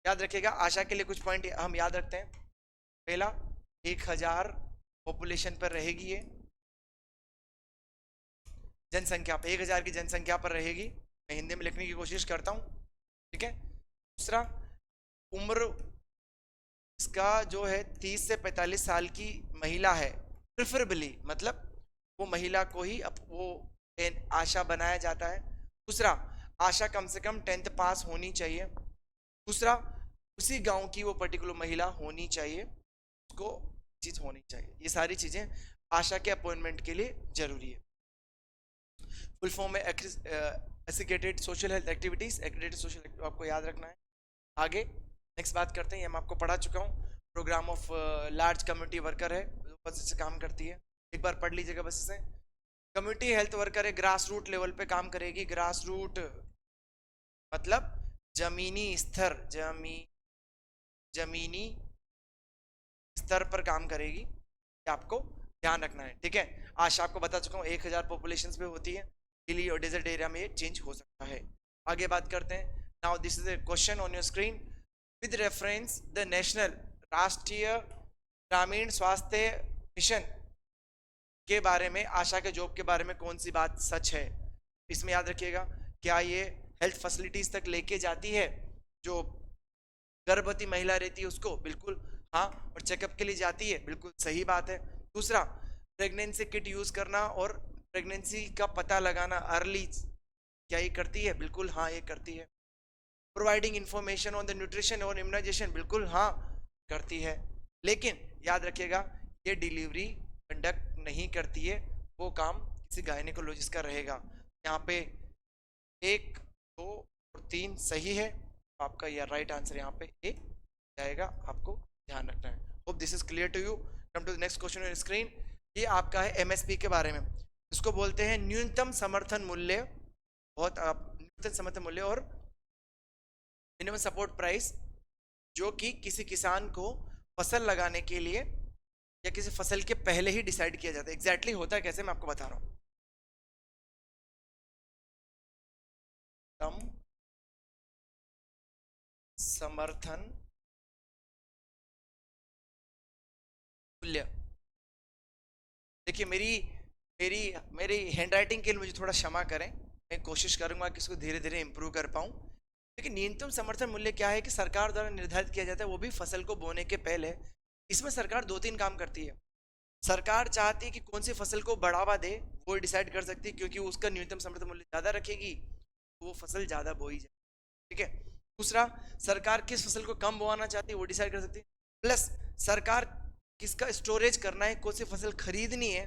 याद रखिएगा, आशा के लिए कुछ पॉइंट हम याद रखते हैं। पहला, 1000 पॉपुलेशन पर रहेगी ये, जनसंख्या पर 1000 की जनसंख्या पर रहेगी। मैं हिंदी में लिखने की कोशिश करता हूँ, ठीक है। दूसरा, उम्र इसका जो है 30 से 45 साल की महिला है, प्रिफरेबली, मतलब वो महिला को ही वो आशा बनाया जाता है। दूसरा, आशा कम से कम 10th पास होनी चाहिए। दूसरा, उसी गांव की वो पर्टिकुलर महिला होनी चाहिए, उसको चीज होनी चाहिए। ये सारी चीजें आशा के अपॉइंटमेंट के लिए जरूरी है। फुल फॉर्म में aggregated social health activities, aggregated social आपको याद रखना है। आगे नेक्स्ट बात करते हैं, ये मैं आपको पढ़ा चुका हूँ। Programme of large community worker है, बस इससे काम करती है, एक बार पढ़ लीजिएगा बस इसे। कम्युनिटी हेल्थ वर्कर है, ग्रास रूट लेवल पे काम करेगी। ग्रास रूट मतलब जमीनी स्तर, जमीनी स्तर पर काम करेगी, ये आपको ध्यान रखना है, ठीक है। आज आपको बता चुका हूँ 1000 पॉपुलेशन पे होती है, हिली और डेजर्ट एरिया में ये चेंज हो सकता है। आगे बात करते हैं। Now this is a question on your screen. With reference the national, राष्ट्रीय ग्रामीण स्वास्थ्य मिशन के बारे में, आशा के जॉब के बारे में कौन सी बात सच है? इसमें याद रखिएगा, क्या ये हेल्थ फैसिलिटीज तक लेके जाती है जो गर्भवती महिला रहती है उसको? बिल्कुल हाँ। और चेकअप के लिए जाती है, बिल्कुल सही बात है। दूसरा, प्रेगनेंसी किट यूज करना और प्रेगनेंसी का पता लगाना अर्ली, क्या ये करती है? बिल्कुल हाँ, ये करती है। Providing information on the nutrition और इम्यूनाइजेशन, बिल्कुल हाँ करती है। लेकिन याद रखिएगा, ये डिलीवरी कंडक्ट नहीं करती है, वो काम किसी गायनेकोलॉजिस्ट का रहेगा। यहाँ पे 1, 2 और 3 सही है, आपका यह राइट आंसर यहाँ पे ए जाएगा, आपको ध्यान रखना है। Hope this is clear to you. Come to the next question on screen. ये आपका है एमएसपी के बारे में। इसको बोलते हैं न्यूनतम समर्थन मूल्य, बहुत न्यूनतम समर्थन मूल्य और मिनिमम सपोर्ट प्राइस, जो कि किसी किसान को फसल लगाने के लिए या किसी फसल के पहले ही डिसाइड किया जाता है। एग्जैक्टली होता है कैसे, मैं आपको बता रहा हूँ। कम समर्थन मूल्य, देखिए मेरी मेरी मेरी हैंडराइटिंग के लिए मुझे थोड़ा क्षमा करें, मैं कोशिश करूंगा कि इसको धीरे धीरे इंप्रूव कर पाऊँ। लेकिन न्यूनतम समर्थन मूल्य क्या है कि सरकार द्वारा निर्धारित किया जाता है, वो भी फसल को बोने के पहले। इसमें सरकार 2-3 काम करती है। सरकार चाहती है कि कौन सी फसल को बढ़ावा दे, वो डिसाइड कर सकती है, क्योंकि उसका न्यूनतम समर्थन मूल्य ज़्यादा रखेगी तो वो फसल ज़्यादा बोई जाए, ठीक है। दूसरा, सरकार किस फसल को कम बोआना चाहती है वो डिसाइड कर सकती है। प्लस सरकार किसका स्टोरेज करना है, कौन सी फसल खरीदनी है,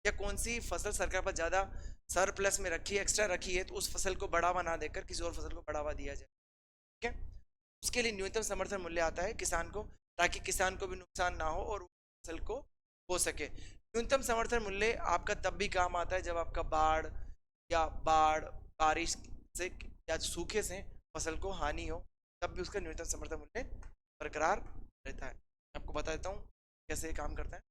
या कौन सी फसल सरकार पर ज़्यादा सरप्लस में रखी है, एक्स्ट्रा रखी है, तो उस फसल को बढ़ावा ना देकर किसी और फसल को बढ़ावा दिया जाए, ठीक है। उसके लिए न्यूनतम समर्थन मूल्य आता है किसान को, ताकि किसान को भी नुकसान ना हो और फसल को हो सके। न्यूनतम समर्थन मूल्य आपका तब भी काम आता है जब आपका बाढ़, बारिश से या सूखे से फसल को हानि हो, तब भी उसका न्यूनतम समर्थन मूल्य बरकरार रहता है। आपको बता देता हूँ कैसे ये काम करता है।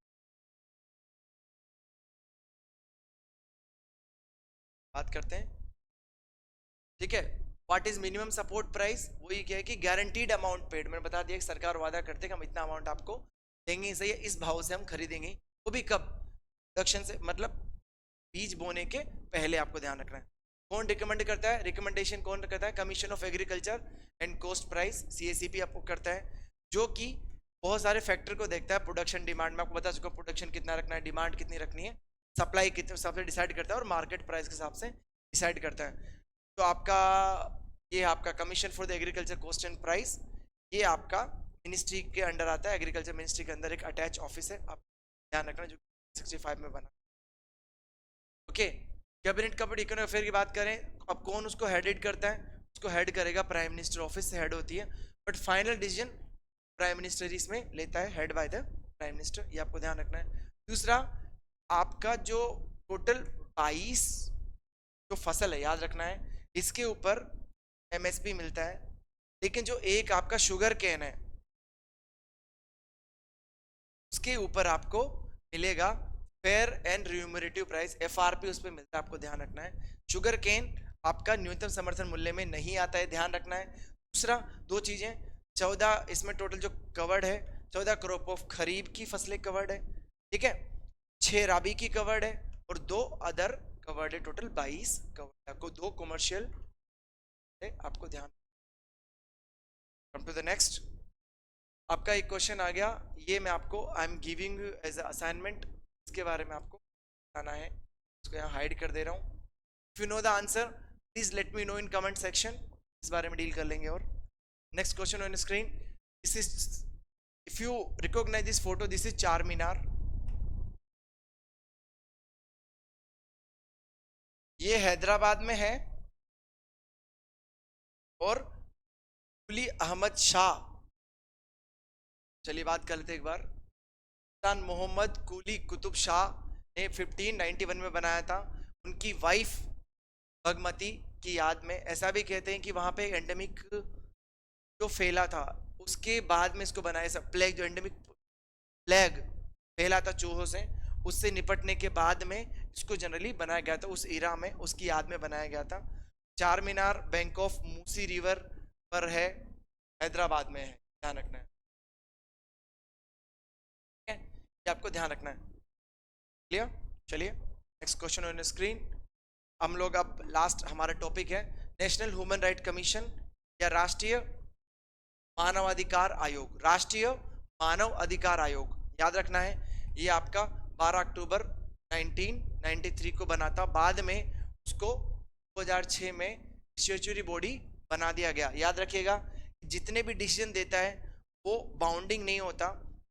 बात करते हैं, ठीक है। What is minimum support price? वही क्या है कि गारंटीड अमाउंट पेड। मैंने बता दिया कि सरकार वादा करते हैं कि हम इतना अमाउंट आपको देंगे, सही है, इस भाव से हम खरीदेंगे। वो भी कब? प्रोडक्शन से, मतलब बीज बोने के पहले, आपको ध्यान रखना है। कौन रिकमेंड करता है? रिकमेंडेशन कौन करता है? Commission of agriculture and cost price, CACP आपको करता है, जो कि बहुत सारे फैक्टर को देखता है। प्रोडक्शन डिमांड, में आपको बता चुका, प्रोडक्शन कितना रखना है, डिमांड कितनी रखनी है, सप्लाई कितने हिसाब से डिसाइड करता है, और मार्केट प्राइस के हिसाब से डिसाइड करता है। तो आपका ये आपका commission for the agriculture cost and price, ये आपका मिनिस्ट्री के अंडर आता है। एग्रीकल्चर मिनिस्ट्री के अंदर एक अटैच ऑफिस है, आप ध्यान रखना, जो 65 में बना, ओके। कैबिनेट कपड़े इकोनॉमिक अफेयर की बात करें, अब कौन उसको हेडेड करता है? उसको हेड करेगा प्राइम मिनिस्टर, ऑफिस से हेड होती है, but final decision prime minister इसमें लेता है, head by the prime minister, ये आपको ध्यान रखना है। दूसरा, आपका जो टोटल 22 जो फसल है, याद रखना है, इसके ऊपर MSP मिलता है। लेकिन जो एक आपका शुगर केन है, उसके ऊपर आपको मिलेगा fair and remunerative price, FRP उस पर मिलता है, आपको ध्यान रखना है। शुगर केन आपका न्यूनतम समर्थन मूल्य में नहीं आता है, ध्यान रखना है। दूसरा, 2 चीजें, 14 इसमें टोटल जो कवर्ड है, 14 क्रॉप ऑफ खरीफ की फसलें कवर्ड है, ठीक है, 6 राबी की कवर्ड है, और 2 अदर कवर्ड है, टोटल 22 कवर्ड। आपको 2 कमर्शियल है, आपको ध्यान। कम टू द नेक्स्ट, आपका एक क्वेश्चन आ गया, ये मैं आपको I am giving you as assignment, इसके बारे में आपको बताना है। इसको यहाँ हाइड कर दे रहा हूँ। If you know the answer please let me know in comment section, इस बारे में डील कर लेंगे। और next question on screen, this is, if you recognise this photo, this is Charminar, ये हैदराबाद में है, और कुली अहमद शाह, चलिए बात कर लेते एक बार। सुल्तान मोहम्मद कुली कुतुब शाह ने 1591 में बनाया था, उनकी वाइफ भगमती की याद में। ऐसा भी कहते हैं कि वहां पे एंडेमिक जो फैला था उसके बाद में इसको बनाया, सब प्लेग जो एंडेमिक प्लेग फैला था चूहों से, उससे निपटने के बाद में इसको जनरली बनाया गया था, उस इरा में उसकी याद में बनाया गया था। चार मीनार बैंक ऑफ मूसी रिवर पर है, हैदराबाद में है, ध्यान रखना है, ठीक है, ये आपको ध्यान रखना है। क्लियर? चलिए नेक्स्ट क्वेश्चन ऑन स्क्रीन। हम लोग अब लास्ट हमारा टॉपिक है नेशनल ह्यूमन राइट कमीशन या राष्ट्रीय मानवाधिकार आयोग। राष्ट्रीय मानव अधिकार आयोग याद रखना है, ये आपका 12 अक्टूबर 1993 को बना था, बाद में उसको 2006 में स्टैट्यूटरी बॉडी बना दिया गया। याद रखिएगा जितने भी डिसीजन देता है वो बाउंडिंग नहीं होता,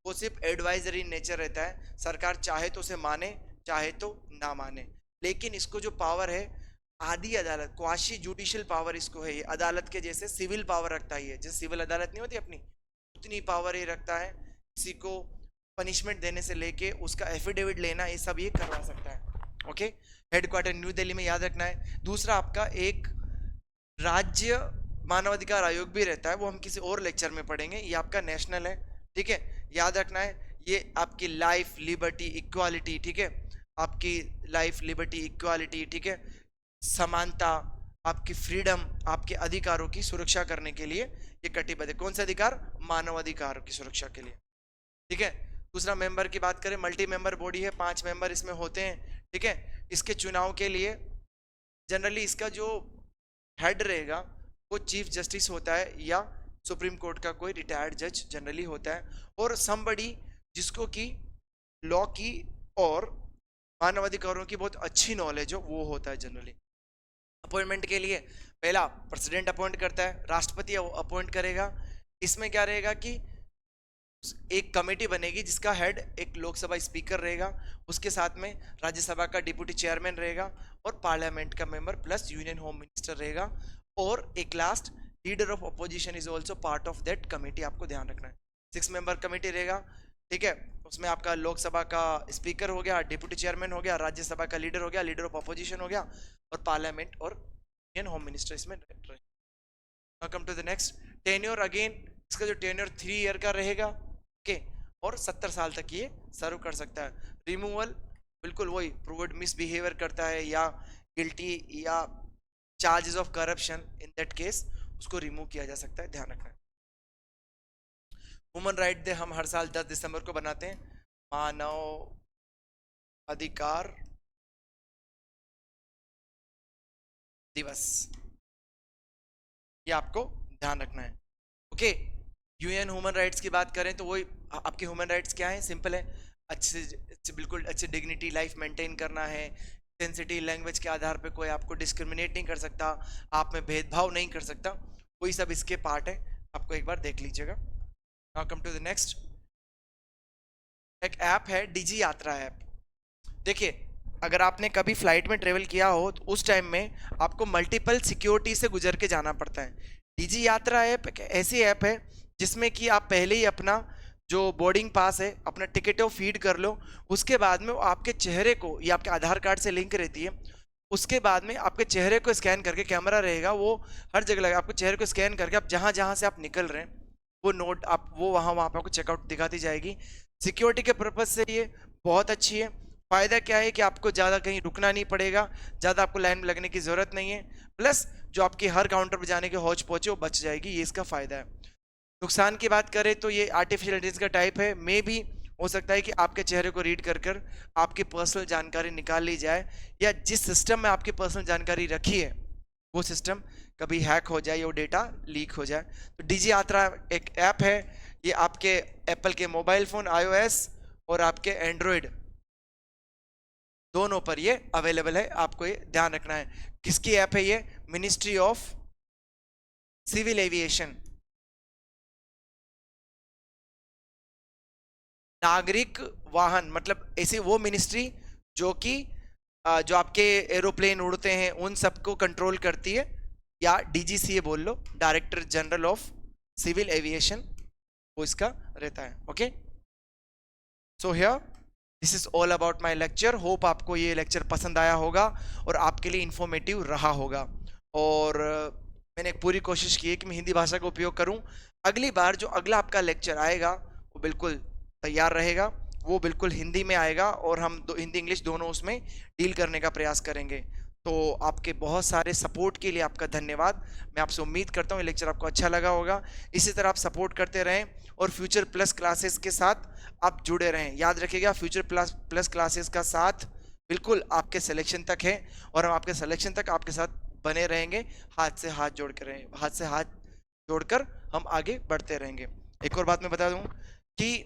वो सिर्फ एडवाइजरी नेचर रहता है। सरकार चाहे तो उसे माने, चाहे तो ना माने, लेकिन इसको जो पावर है आधी अदालत, क्वाशी जुडिशियल पावर इसको है, ये अदालत के जैसे सिविल पावर रखता है, जैसे सिविल अदालत नहीं होती अपनी, उतनी पावर ये रखता है। किसी को पनिशमेंट देने से लेके उसका एफिडेविट लेना, ये सब ये करवा सकता है। ओके, हेडक्वार्टर न्यू दिल्ली में, याद रखना है। दूसरा आपका एक राज्य मानवाधिकार आयोग भी रहता है, वो हम किसी और लेक्चर में पढ़ेंगे, ये आपका नेशनल है, ठीक है, याद रखना है। ये आपकी लाइफ लिबर्टी इक्वालिटी, ठीक है, आपकी लाइफ लिबर्टी इक्वालिटी, ठीक है, समानता, आपकी फ्रीडम, आपके अधिकारों की सुरक्षा करने के लिए ये कटिबद्ध है। कौन से अधिकार? मानव अधिकारों की सुरक्षा के लिए, ठीक है। दूसरा मेंबर की बात करें, मल्टी मेंबर बॉडी है, 5 मेंबर इसमें होते हैं, ठीक है। इसके चुनाव के लिए जनरली इसका जो हेड रहेगा वो चीफ जस्टिस होता है या सुप्रीम कोर्ट का कोई रिटायर्ड जज जनरली होता है, और समबडी जिसको कि लॉ की और मानवाधिकारों की बहुत अच्छी नॉलेज हो, वो होता है जनरली। अपॉइंटमेंट के लिए पहला प्रेसिडेंट अपॉइंट करता है, राष्ट्रपति अपॉइंट करेगा। इसमें क्या रहेगा कि एक कमेटी बनेगी जिसका हेड एक लोकसभा स्पीकर रहेगा, उसके साथ में राज्यसभा का डिप्टी चेयरमैन रहेगा और पार्लियामेंट का member plus union home minister रहेगा, और एक last leader of opposition is also part of that committee, आपको ध्यान रखना है। 6 मेंबर कमेटी रहेगा, ठीक है, उसमें आपका लोकसभा का स्पीकर हो गया, डिप्टी चेयरमैन हो गया, राज्यसभा का लीडर हो गया, लीडर ऑफ अपोजिशन हो गया, और पार्लियामेंट और यूनियन होम मिनिस्टर इसमें रहे। Come to the next tenure, again इसका जो टेन्योर 3 ईयर का रहेगा, ओके, और 70 साल तक ये सर्व कर सकता है। रिमूवल बिल्कुल वही, प्रूव्ड मिसबिहेवियर करता है या गिल्टी या charges of corruption, in that case उसको रिमूव किया जा सकता है, ध्यान रखना है। ह्यूमन राइट डे हम हर साल 10 दिसंबर को बनाते हैं, मानव अधिकार दिवस, ये आपको ध्यान रखना है। ओके, यूएन ह्यूमन राइट्स की बात करें तो वही आपके ह्यूमन राइट्स क्या है, सिंपल है, अच्छे बिल्कुल अच्छे डिग्निटी लाइफ मेंटेन करना है, सेंसिटिव लैंग्वेज के आधार पे कोई आपको डिस्क्रिमिनेट नहीं कर सकता, आप में भेदभाव नहीं कर सकता, वही सब इसके पार्ट है, आपको एक बार देख लीजिएगा। Now come to the next, एक ऐप है डिजी यात्रा ऐप। देखिए अगर आपने कभी फ्लाइट में ट्रेवल किया हो तो उस टाइम में आपको मल्टीपल सिक्योरिटी से गुजर के जाना पड़ता है। डिजी यात्रा ऐप एक ऐसी ऐप है जिसमें कि आप पहले ही अपना जो बोर्डिंग पास है, अपना टिकट वो फीड कर लो, उसके बाद में वो आपके चेहरे को, ये आपके आधार कार्ड से लिंक रहती है, उसके बाद में आपके चेहरे को स्कैन करके, कैमरा रहेगा वो हर जगह लगा, आपके चेहरे को स्कैन करके आप जहाँ जहाँ से आप निकल रहे हैं वो नोट आप वो वहाँ वहाँ पे आपको चेकआउट दिखाती जाएगी। सिक्योरिटी के पर्पज से ये बहुत अच्छी है। फायदा क्या है कि आपको ज़्यादा कहीं रुकना नहीं पड़ेगा, ज़्यादा आपको लाइन में लगने की ज़रूरत नहीं है, प्लस जो आपकी हर काउंटर पर जाने के हौच पहुँचे वो बच जाएगी, ये इसका फ़ायदा है। नुकसान की बात करें तो ये आर्टिफिशियल इंटेलिजेंस का टाइप है, मे भी हो सकता है कि आपके चेहरे को रीड कर कर आपकी पर्सनल जानकारी निकाल ली जाए, या जिस सिस्टम में आपकी पर्सनल जानकारी रखी है वो सिस्टम कभी हैक हो जाए या वो डेटा लीक हो जाए। तो डिजी यात्रा एक ऐप है, ये आपके एप्पल के मोबाइल फ़ोन iOS और आपके एंड्रॉयड दोनों पर ये अवेलेबल है, आपको ये ध्यान रखना है। किसकी ऐप है ये? मिनिस्ट्री ऑफ सिविल एविएशन, नागरिक वाहन, मतलब ऐसी वो मिनिस्ट्री जो कि जो आपके एरोप्लेन उड़ते हैं उन सबको कंट्रोल करती है, या डीजीसीए बोल लो, director general of civil aviation, वो इसका रहता है। Okay. So here this is all about my lecture. Hope आपको ये लेक्चर पसंद आया होगा और आपके लिए इंफॉर्मेटिव रहा होगा। और मैंने एक पूरी कोशिश की है कि मैं हिंदी भाषा का उपयोग करूं। अगली बार जो अगला आपका लेक्चर आएगा वो बिल्कुल तैयार रहेगा, वो बिल्कुल हिंदी में आएगा और हम हिंदी इंग्लिश दोनों उसमें डील करने का प्रयास करेंगे। तो आपके बहुत सारे सपोर्ट के लिए आपका धन्यवाद। मैं आपसे उम्मीद करता हूँ ये लेक्चर आपको अच्छा लगा होगा। इसी तरह आप सपोर्ट करते रहें और फ्यूचर प्लस क्लासेस के साथ आप जुड़े रहें। याद रखिएगा फ्यूचर प्लस क्लासेस का साथ बिल्कुल आपके सिलेक्शन तक है और हम आपके सिलेक्शन तक आपके साथ बने रहेंगे। हाथ से हाथ जोड़ कर रहें, हाथ से हाथ जोड़कर हम आगे बढ़ते रहेंगे। एक और बात मैं बता दूं कि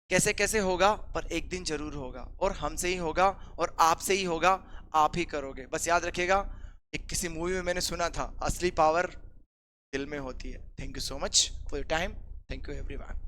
कैसे कैसे होगा, पर एक दिन जरूर होगा और हमसे ही होगा और आपसे ही होगा, आप ही करोगे। बस याद रखिएगा, एक किसी मूवी में मैंने सुना था, असली पावर दिल में होती है। Thank you so much for your time. Thank you everyone.